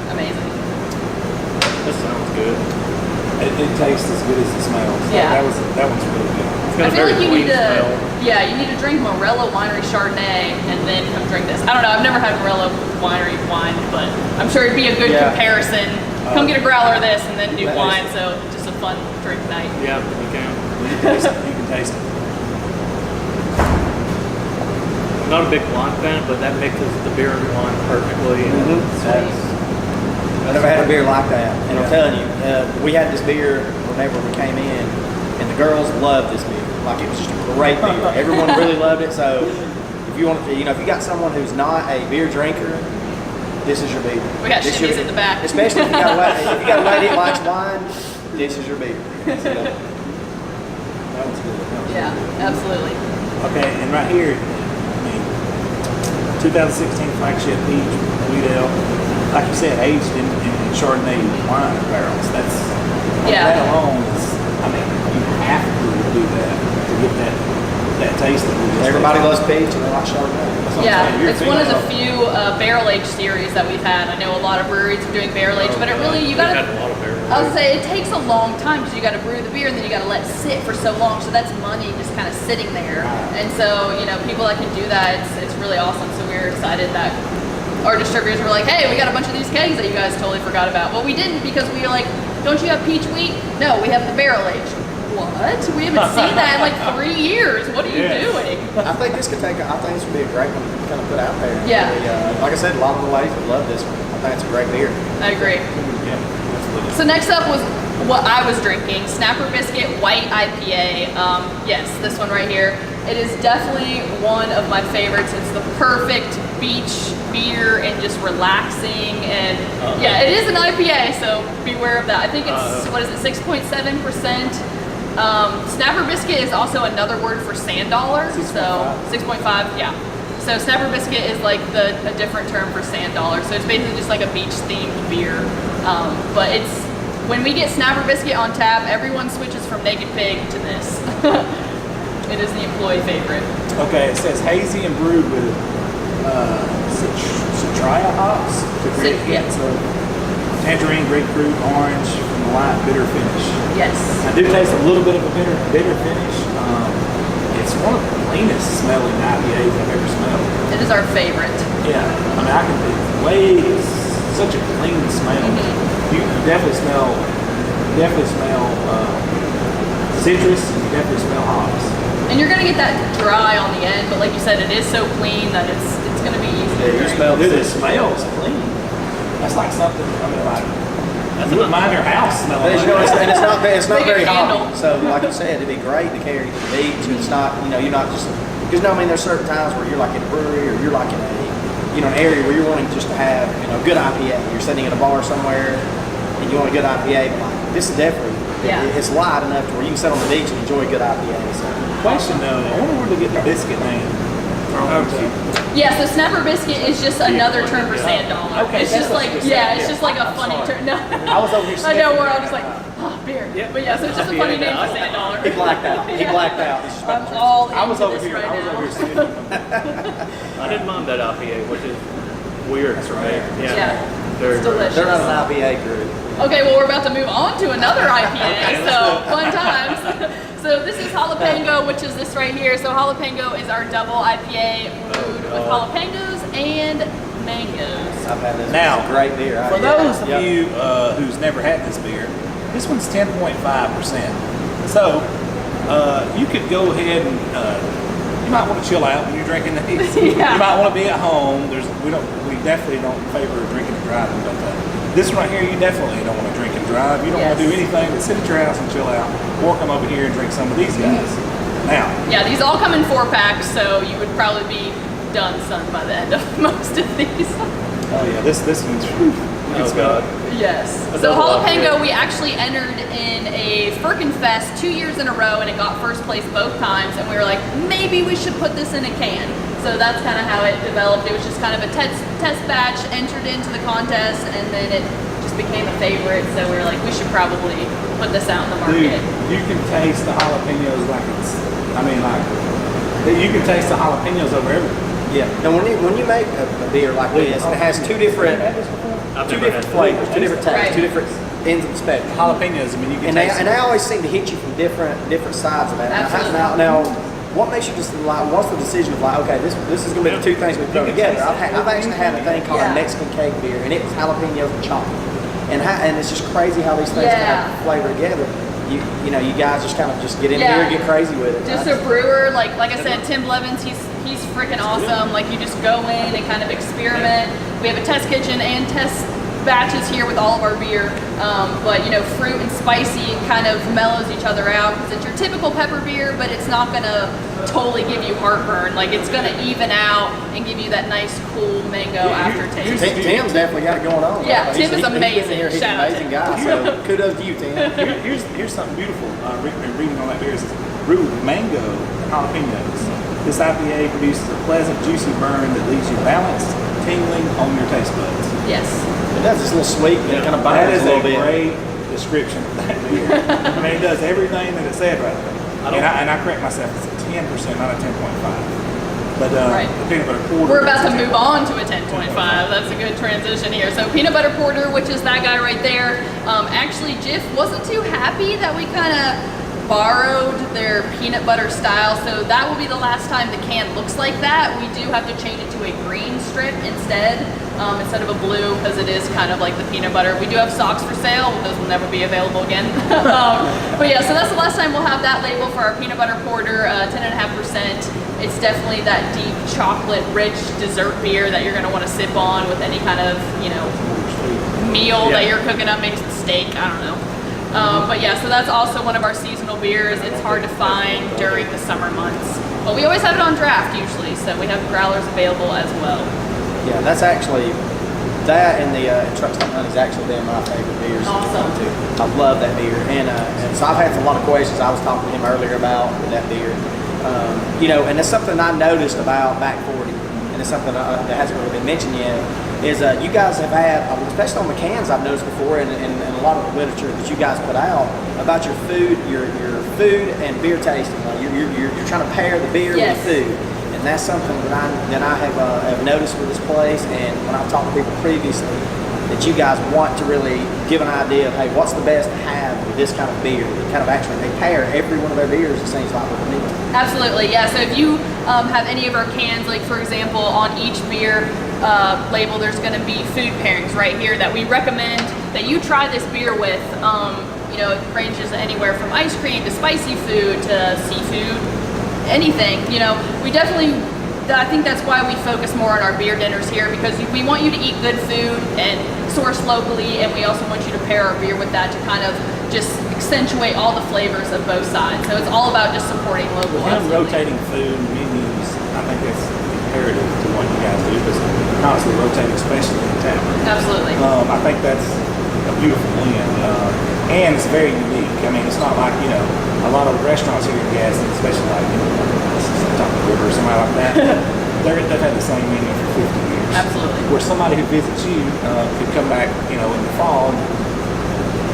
amazing. This sounds good. It tastes as good as it smells. Yeah. That one's really good. It's I got a feel very like you clean need to, smell. yeah, you need to drink Morello Winery Chardonnay and then come drink this. I don't know, I've never had Morello Winery wine, but I'm sure it'd be a good comparison. Come get a growler of this and then do wine, so just a fun drink night. Yeah, you can. You can taste it. I'm not a big wine fan, but that mixes the beer and wine perfectly. And I never had a beer like that. And I'm telling you, we had this beer whenever we came in, and the girls loved this beer. Like, it was just a great beer. Everyone really loved it. So if you want to, if you got someone who's not a beer drinker, this is your beer. We got This shimmies your- in the back. Especially if you got a lady that likes wine, this is your beer. That one's good. Yeah, absolutely. Okay, and right here, 2016 flagship peach wheat ale, like you said, aged in Chardonnay wine barrels. That's that alone is. You have to do that to get that taste that we just. Everybody loves peach and they like Chardonnay. That's what I'm Yeah, saying. You're it's one of the female. few barrel-aged series that we've had. I know a lot of breweries are doing barrel-aged, but it really, you We've gotta, had a lot of beer. I would say it takes a long time because you got to brew the beer and then you got to let it sit for so long. So that's money just kind of sitting there. And so, people that can do that, it's really awesome. So we're excited that our distributors were like, hey, we got a bunch of these kegs that you guys totally forgot about. Well, we didn't, because we were like, don't you have peach wheat? No, we have the barrel aged. What? We haven't seen that in like 3 years. What are you doing? I think this would be a great one to kind of put out there. Yeah. Like I said, a lot of the ladies would love this one. I think it's a great beer. I agree. Yeah, that's So next up was what I was drinking, Snapper Biscuit White IPA. Yes, this one right here. It is definitely one of my favorites. It's the perfect beach beer and just relaxing. And yeah, it is an IPA, so beware of that. I think it's, what is it, 6.7%. Snapper Biscuit is also another word for sand dollar. So 6.5, yeah. So Snapper Biscuit is like a different term for sand dollar. So it's basically just like a beach themed beer. But it's, when we get Snapper Biscuit on tap, everyone switches from Naked Pig to this. It is the employee favorite. Okay, it says hazy and brewed with citria hops to create hints of tangerine, grapefruit, orange from a light bitter finish. Yes. I do taste a little bit of a bitter finish. It's one of the cleanest smelling IPAs I've ever smelled. It is our favorite. Yeah, I mean, it's such a clean smell. You definitely smell citrus, and you definitely smell hops. And you're gonna get that dry on the end, but like you said, it is so clean that it's gonna be easy to drink. Dude, it smells clean. That's like something, I mean, like, you wouldn't mind your house smelling But, you know, like that. it's not Bigger very candle. hot. So, like you said, it'd be great to carry to the beach. It's not, you know, you're not just, because I mean, there's certain times where you're like in a brewery or you're like in a, you know, an area where you're wanting just to have, you know, good IPA. You're sitting at a bar somewhere and you want a good IPA. But like, this is definitely, it's light enough to where you can sit on the beach and enjoy a good IPA. So. Question though, I wonder where to get the biscuit name. Yeah, so Snapper Biscuit is just another term for sand dollar. Okay, It's that's just what like, you were saying. yeah, it's just like a I'm funny sorry. term. No. I was over here I know, sniffing. we're all just like, oh, beer. But yeah, so it's just a funny name for sand dollar. He blacked out. He blacked out. He's just I'm about to all I was into over this here. right I was now. over here sniffing. I didn't mind that IPA, which is weird. That's right. Yeah, Very it's rare. delicious. They're not an IPA group. Okay, well, we're about to move on to another IPA, so fun times. So this is Jalapeno, which is this right here. So Jalapeno is our double IPA brewed with jalapenos and mangoes. I've had this. Now, It's a great beer. For those of Yep. you who's never had this beer, this one's 10.5%. So you could go ahead and you might want to chill out when you're drinking these. Yeah. You might want to be at home. We definitely don't favor drinking and driving, but this one right here, you definitely don't want to drink and drive. You don't want to do anything but sit at your house and chill out, or come over here and drink some of these guys. Now, Yeah, these all come in 4-packs, so you would probably be done, son, by the end of most of these. oh yeah, this one's. Whew, you can Oh smell god. it. Yes. A So double Jalapeno, IPA. we actually entered in a Firkin Fest 2 years in a row, and it got first place both times. And we were like, maybe we should put this in a can. So that's kind of how it developed. It was just kind of a test batch, entered into the contest, and then it just became a favorite. So we were like, we should probably put this out in the Dude, market. you can taste the jalapenos like it's. I mean, like you can taste the jalapenos over everything. Yeah. Now, when you make a beer like this, it has two different I've two never different had flavors, two different tastes, Right. two different ends of the spectrum. Jalapenos. I mean, you can And they, taste. and they always seem to hit you from different sides of that. Absolutely. Now, what makes you just like? What's the decision of like? Okay, this is going to be the two things we throw together. I've actually had a thing called Yeah. a Mexican cake beer, and it was jalapenos and chocolate. And it's just crazy how these things Yeah. kind of flavor together. You know, you guys just kind of just get in Yeah. here and get crazy with it. Just a brewer, like I said, Tim Blevins, he's freaking awesome. Like you just go in and kind of experiment. We have a test kitchen and test batches here with all of our beer. But you know, fruit and spicy kind of mellows each other out because it's your typical pepper beer, but it's not gonna totally give you heartburn. Like it's gonna even out and give you that nice, cool mango aftertaste. Tim's definitely got it going on. Yeah, He's- Tim is he's been amazing. here. He's an Shout out amazing to guy. So kudos to you, Tim. Here's something beautiful. Reading on that beer, it says brewed with mango and jalapenos. This IPA produces a pleasant, juicy burn that leaves you balanced, tingling on your taste buds. Yes. It does this little sweet, and it kind of That binds is a a little bit. great description of that beer. I mean, it does everything that it said right there. And I correct myself, it's a 10%, not a 10.5. But Right. the peanut butter porter. We're about to is a move on to a 10.5. That's a good transition here. So peanut butter porter, which is that guy right there. Actually, Jif wasn't too happy that we kind of borrowed their peanut butter style. So that will be the last time the can looks like that. We do have to change it to a green strip instead of a blue, because it is kind of like the peanut butter. We do have socks for sale. Those will never be available again. But yeah, so that's the last time we'll have that label for our peanut butter porter, 10.5%. It's definitely that deep chocolate rich dessert beer that you're going to want to sip on with any kind of, you know, meal that Yeah. you're cooking up, maybe some steak, I don't know. But yeah, so that's also one of our seasonal beers. It's hard to find during the summer months. But we always have it on draft usually, so we have growlers available as well. Yeah, that's actually, that and the Truck Stop Honey's actually been my favorite beers. Awesome. I love that beer. And so I've had a lot of questions I was talking to him earlier about with that beer. You know, and it's something I noticed about Back 40, and it's something that hasn't really been mentioned yet, is you guys have had, especially on the cans I've noticed before, and a lot of the literature that you guys put out about your food and beer tasting. Like you're trying to pair the beer Yes. with the food. And that's something that I have noticed with this place, and when I've talked to people previously, that you guys want to really give an idea of, hey, what's the best to have with this kind of beer? They kind of actually, they pair every one of their beers, it seems like, with a meal. Absolutely, yeah. So if you have any of our cans, like for example, on each beer label, there's going to be food pairings right here that we recommend that you try this beer with. You know, it ranges anywhere from ice cream to spicy food to seafood, anything. You know, we definitely, I think that's why we focus more on our beer dinners here, because we want you to eat good food and source locally, and we also want you to pair our beer with that to kind of just accentuate all the flavors of both sides. So it's all about just supporting local. With him absolutely. rotating food and menus, I think that's imperative to what you guys do, because constantly rotating, especially in town. Absolutely. I think that's a beautiful win, and it's very unique. I mean, it's not like, you know, a lot of the restaurants here in Gadsden, especially like, you know, Top of the River or somebody like that, they've had the same menu for 50 years. Absolutely. Where somebody who visits you could come back, you know, in the fall.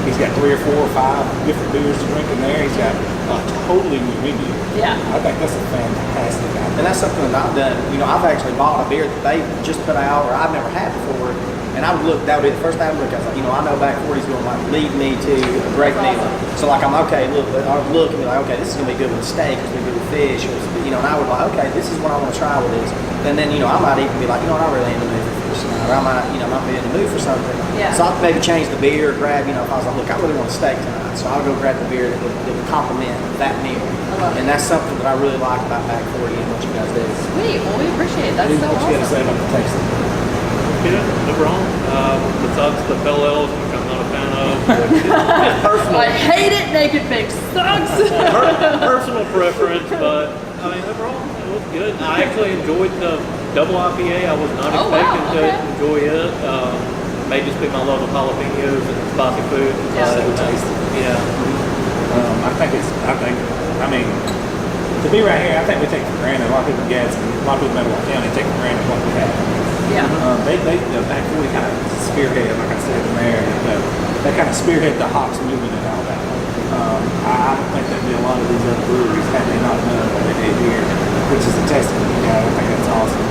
He's got 3 or 4 or 5 different beers to drink in there. He's got a totally new menu. Yeah. I think that's a fantastic idea. And that's something that I've done. You know, I've actually bought a beer that they just put out, or I've never had before. And I would look, that would be the first time I would look. I was like, you know, I know Back 40's going to like lead me to a great meal. So like, I'm okay, look, I'll look and be like, okay, this is going to be good with steak, it's going to be good with fish, or, you know, and I would like, okay, this is what I want to try with this. And then, you know, I might even be like, you know, I'm not really in the mood for fish tonight, or I might, you know, not be in the mood for something. Yeah. So I'll maybe change the beer, or grab, you know, if I was like, look, I really want a steak tonight. So I'll go grab the beer that would complement that meal. love it. And that's something that I really like about Back 40 and what you guys do. Sweet. Well, we appreciate it. That's so What you got to say awesome. about the taste? Yeah, no wrong. Besides the pale ales, which I'm not a fan of, which is personal, I hate it. Naked Pig sucks. personal preference, but I mean, overall, it was good. I actually enjoyed the double IPA. I was not Oh, wow, expecting to okay. enjoy it. May just be my love of jalapenos and spicy food. Yeah. But, So tasty. yeah. I mean, to be right here, I think we take for granted, a lot of people in Gadsden, a lot of people in Meadowlark County take for granted what we have. Yeah. They you know, Back 40 kind of spearhead, like I said in there, they kind of spearhead the hops movement in Alabama. I don't think there'd be a lot of these other breweries had they not done what they did here, which is a testament to you guys. I think that's awesome.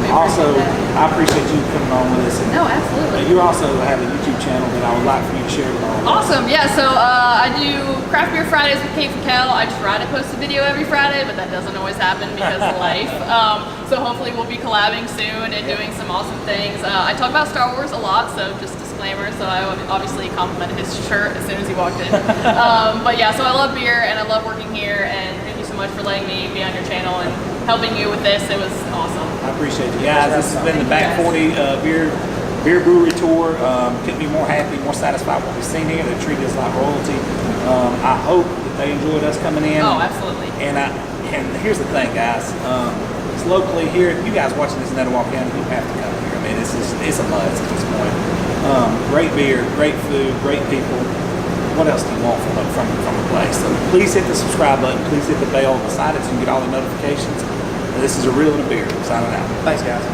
Also, I appreciate you coming on with us. And, No, absolutely. you also have a YouTube channel that I would like for you to share with all of us. Awesome. Yeah. So I do Craft Beer Fridays with Kate and Kel. I try to post a video every Friday, but that doesn't always happen because of life. So hopefully we'll be collabing soon and doing some awesome things. I talk about Star Wars a lot, so just disclaimer. So I obviously complimented his shirt as soon as he walked in. But yeah, so I love beer and I love working here. And thank you so much for letting me be on your channel and helping you with this. It was awesome. I appreciate you guys. This has been the Back 40 beer brewery tour. Couldn't be more happy, more satisfied with what we've seen here. They treat us like royalty. I hope that they enjoyed us coming in. Oh, absolutely. And here's the thing, guys. It's locally here. You guys watching this in Nettowalk County, you have to come here. I mean, it's a must at this point. Great beer, great food, great people. What else do you want from the place? So please hit the subscribe button. Please hit the bell beside it so you can get all the notifications. This is A Real and a Beer. Signing out. Thanks, guys.